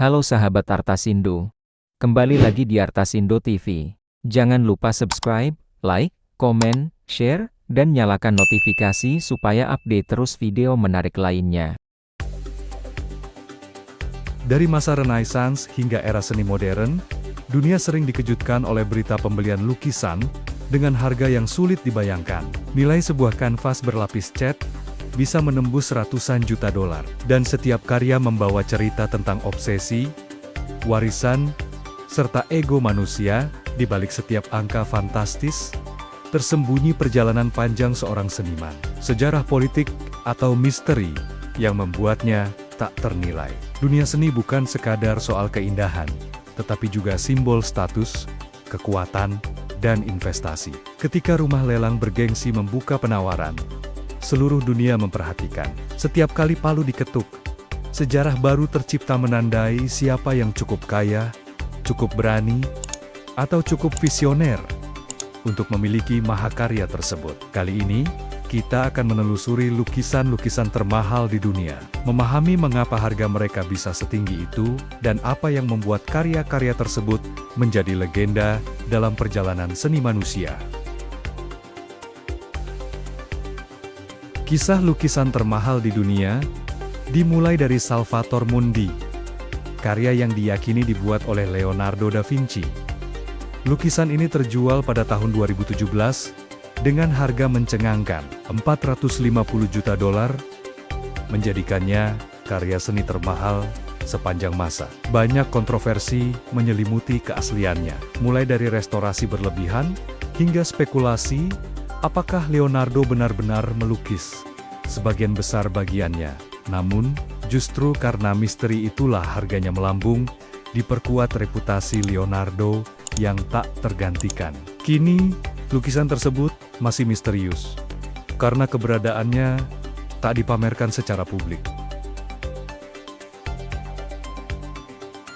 Halo sahabat Artasindo. Kembali lagi di Artasindo TV. Jangan lupa subscribe, like, komen, share, dan nyalakan notifikasi supaya update terus video menarik lainnya. Dari masa Renaissance hingga era seni modern, dunia sering dikejutkan oleh berita pembelian lukisan dengan harga yang sulit dibayangkan. Nilai sebuah kanvas berlapis cat bisa menembus ratusan juta dolar. Dan setiap karya membawa cerita tentang obsesi, warisan, serta ego manusia. Di balik setiap angka fantastis, tersembunyi perjalanan panjang seorang seniman, sejarah politik, atau misteri yang membuatnya tak ternilai. Dunia seni bukan sekadar soal keindahan, tetapi juga simbol status, kekuatan, dan investasi. Ketika rumah lelang bergengsi membuka penawaran, seluruh dunia memperhatikan. Setiap kali palu diketuk, sejarah baru tercipta menandai siapa yang cukup kaya, cukup berani, atau cukup visioner untuk memiliki mahakarya tersebut. Kali ini, kita akan menelusuri lukisan-lukisan termahal di dunia, memahami mengapa harga mereka bisa setinggi itu, dan apa yang membuat karya-karya tersebut menjadi legenda dalam perjalanan seni manusia. Kisah lukisan termahal di dunia dimulai dari Salvator Mundi, karya yang diyakini dibuat oleh Leonardo da Vinci. Lukisan ini terjual pada tahun 2017 dengan harga mencengangkan $450 juta, menjadikannya karya seni termahal sepanjang masa. Banyak kontroversi menyelimuti keasliannya, mulai dari restorasi berlebihan hingga spekulasi apakah Leonardo benar-benar melukis sebagian besar bagiannya. Namun, justru karena misteri itulah harganya melambung, diperkuat reputasi Leonardo yang tak tergantikan. Kini, lukisan tersebut masih misterius, karena keberadaannya tak dipamerkan secara publik.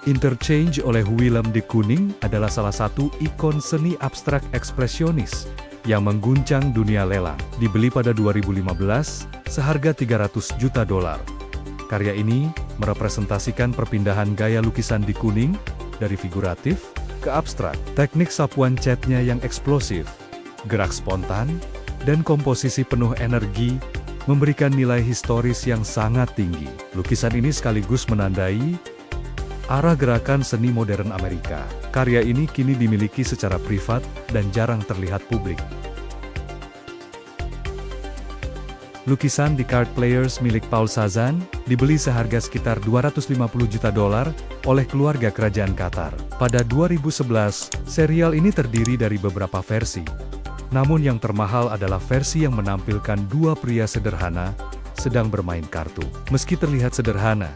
Interchange oleh Willem de Kooning adalah salah satu ikon seni abstrak ekspresionis yang mengguncang dunia lelang. Dibeli pada 2015, seharga $300 juta. Karya ini merepresentasikan perpindahan gaya lukisan de Kooning dari figuratif ke abstrak. Teknik sapuan catnya yang eksplosif, gerak spontan, dan komposisi penuh energi memberikan nilai historis yang sangat tinggi. Lukisan ini sekaligus menandai arah gerakan seni modern Amerika. Karya ini kini dimiliki secara privat dan jarang terlihat publik. Lukisan The Card Players milik Paul Cézanne dibeli seharga sekitar $250 juta oleh keluarga kerajaan Qatar. Pada 2011, serial ini terdiri dari beberapa versi. Namun yang termahal adalah versi yang menampilkan dua pria sederhana sedang bermain kartu. Meski terlihat sederhana,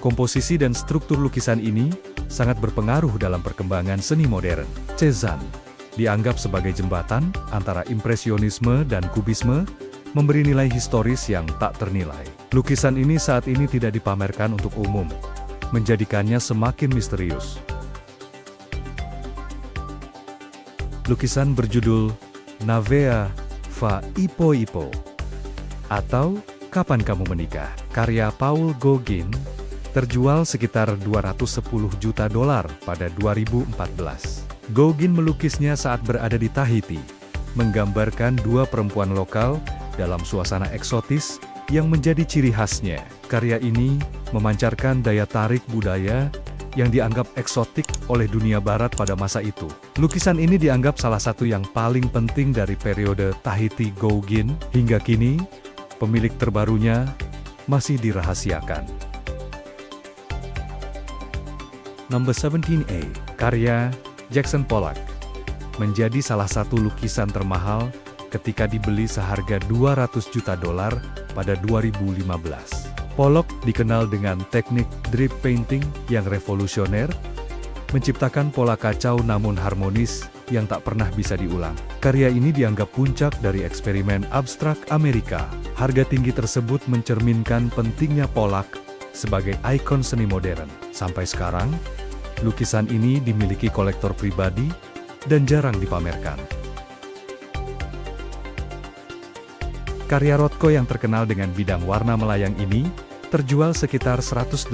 komposisi dan struktur lukisan ini sangat berpengaruh dalam perkembangan seni modern. Cézanne dianggap sebagai jembatan antara impresionisme dan kubisme, memberi nilai historis yang tak ternilai. Lukisan ini saat ini tidak dipamerkan untuk umum, menjadikannya semakin misterius. Lukisan berjudul Navea fa Ipo-Ipo, atau Kapan Kamu Menikah, karya Paul Gauguin, terjual sekitar $210 juta pada 2014. Gauguin melukisnya saat berada di Tahiti, menggambarkan dua perempuan lokal dalam suasana eksotis yang menjadi ciri khasnya. Karya ini memancarkan daya tarik budaya yang dianggap eksotik oleh dunia barat pada masa itu. Lukisan ini dianggap salah satu yang paling penting dari periode Tahiti Gauguin. Hingga kini, pemilik terbarunya masih dirahasiakan. Number 17A, karya Jackson Pollock, menjadi salah satu lukisan termahal ketika dibeli seharga $200 juta pada 2015. Pollock dikenal dengan teknik drip painting yang revolusioner, menciptakan pola kacau namun harmonis yang tak pernah bisa diulang. Karya ini dianggap puncak dari eksperimen abstrak Amerika. Harga tinggi tersebut mencerminkan pentingnya Pollock sebagai ikon seni modern. Sampai sekarang, lukisan ini dimiliki kolektor pribadi dan jarang dipamerkan. Karya Rothko yang terkenal dengan bidang warna melayang ini terjual sekitar 186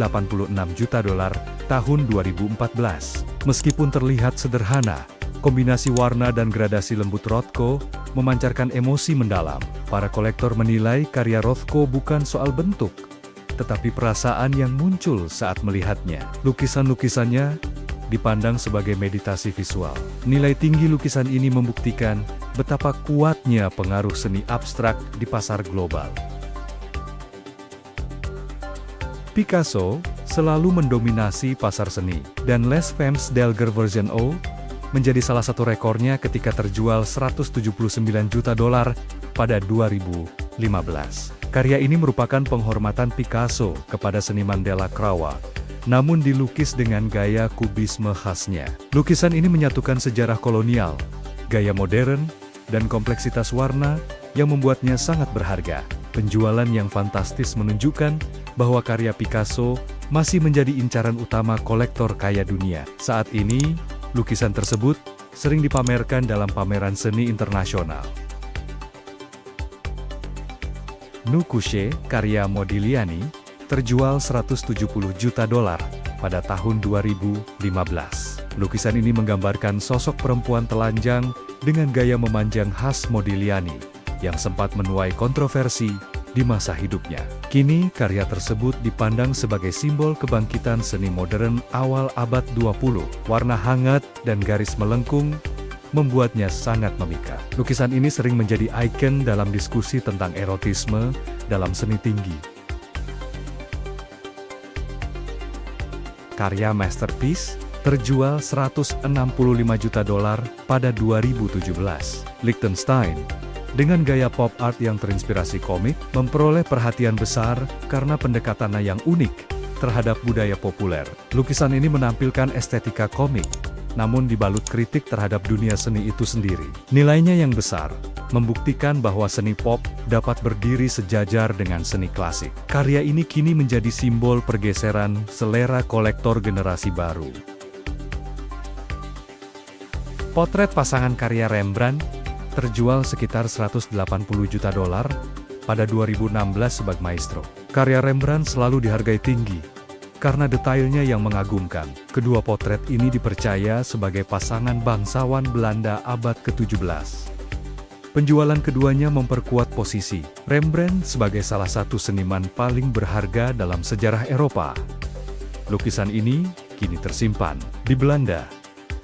juta dolar tahun 2014. Meskipun terlihat sederhana, kombinasi warna dan gradasi lembut Rothko memancarkan emosi mendalam. Para kolektor menilai karya Rothko bukan soal bentuk, tetapi perasaan yang muncul saat melihatnya. Lukisan-lukisannya dipandang sebagai meditasi visual. Nilai tinggi lukisan ini membuktikan betapa kuatnya pengaruh seni abstrak di pasar global. Picasso selalu mendominasi pasar seni, dan Les Femmes d'Elgar version O menjadi salah satu rekornya ketika terjual 179 juta dolar pada 2015. Karya ini merupakan penghormatan Picasso kepada seniman Delacroix, namun dilukis dengan gaya kubisme khasnya. Lukisan ini menyatukan sejarah kolonial, gaya modern, dan kompleksitas warna yang membuatnya sangat berharga. Penjualan yang fantastis menunjukkan bahwa karya Picasso masih menjadi incaran utama kolektor kaya dunia. Saat ini, lukisan tersebut sering dipamerkan dalam pameran seni internasional. Nu Couché, karya Modigliani, terjual 170 juta dolar pada tahun 2015. Lukisan ini menggambarkan sosok perempuan telanjang dengan gaya memanjang khas Modigliani, yang sempat menuai kontroversi di masa hidupnya. Kini, karya tersebut dipandang sebagai simbol kebangkitan seni modern awal abad 20. Warna hangat dan garis melengkung membuatnya sangat memikat. Lukisan ini sering menjadi ikon dalam diskusi tentang erotisme dalam seni tinggi. Karya masterpiece terjual 165 juta dolar pada 2017. Liechtenstein, dengan gaya pop art yang terinspirasi komik, memperoleh perhatian besar karena pendekatannya yang unik terhadap budaya populer. Lukisan ini menampilkan estetika komik, namun dibalut kritik terhadap dunia seni itu sendiri. Nilainya yang besar membuktikan bahwa seni pop dapat berdiri sejajar dengan seni klasik. Karya ini kini menjadi simbol pergeseran selera kolektor generasi baru. Potret pasangan karya Rembrandt terjual sekitar 180 juta dolar pada 2016 sebagai maestro. Karya Rembrandt selalu dihargai tinggi karena detailnya yang mengagumkan. Kedua potret ini dipercaya sebagai pasangan bangsawan Belanda abad ke-17. Penjualan keduanya memperkuat posisi Rembrandt sebagai salah satu seniman paling berharga dalam sejarah Eropa. Lukisan ini kini tersimpan di Belanda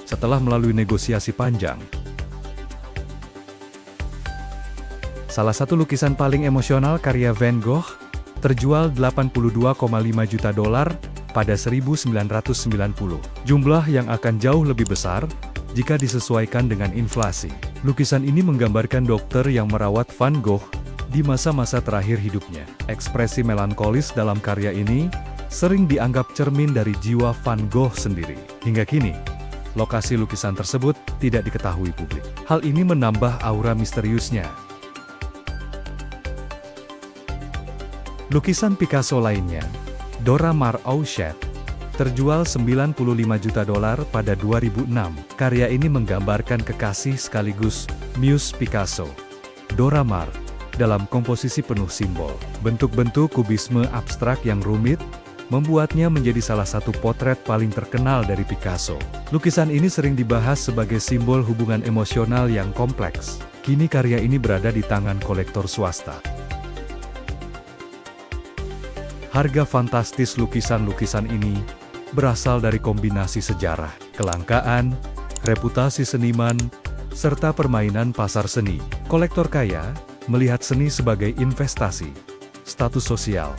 setelah melalui negosiasi panjang. Salah satu lukisan paling emosional karya Van Gogh terjual 82,5 juta dolar pada 1990. Jumlah yang akan jauh lebih besar jika disesuaikan dengan inflasi. Lukisan ini menggambarkan dokter yang merawat Van Gogh di masa-masa terakhir hidupnya. Ekspresi melankolis dalam karya ini sering dianggap cermin dari jiwa Van Gogh sendiri. Hingga kini, lokasi lukisan tersebut tidak diketahui publik. Hal ini menambah aura misteriusnya. Lukisan Picasso lainnya, Dora Maar Auchet, terjual 95 juta dolar pada 2006. Karya ini menggambarkan kekasih sekaligus muse Picasso, Dora Maar, dalam komposisi penuh simbol. Bentuk-bentuk kubisme abstrak yang rumit membuatnya menjadi salah satu potret paling terkenal dari Picasso. Lukisan ini sering dibahas sebagai simbol hubungan emosional yang kompleks. Kini karya ini berada di tangan kolektor swasta. Harga fantastis lukisan-lukisan ini berasal dari kombinasi sejarah, kelangkaan, reputasi seniman, serta permainan pasar seni. Kolektor kaya melihat seni sebagai investasi, status sosial,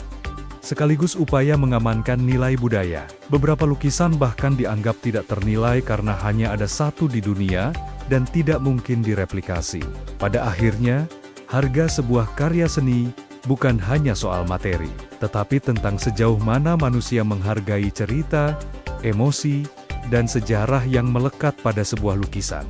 sekaligus upaya mengamankan nilai budaya. Beberapa lukisan bahkan dianggap tidak ternilai karena hanya ada satu di dunia dan tidak mungkin direplikasi. Pada akhirnya, harga sebuah karya seni bukan hanya soal materi, tetapi tentang sejauh mana manusia menghargai cerita, emosi, dan sejarah yang melekat pada sebuah lukisan.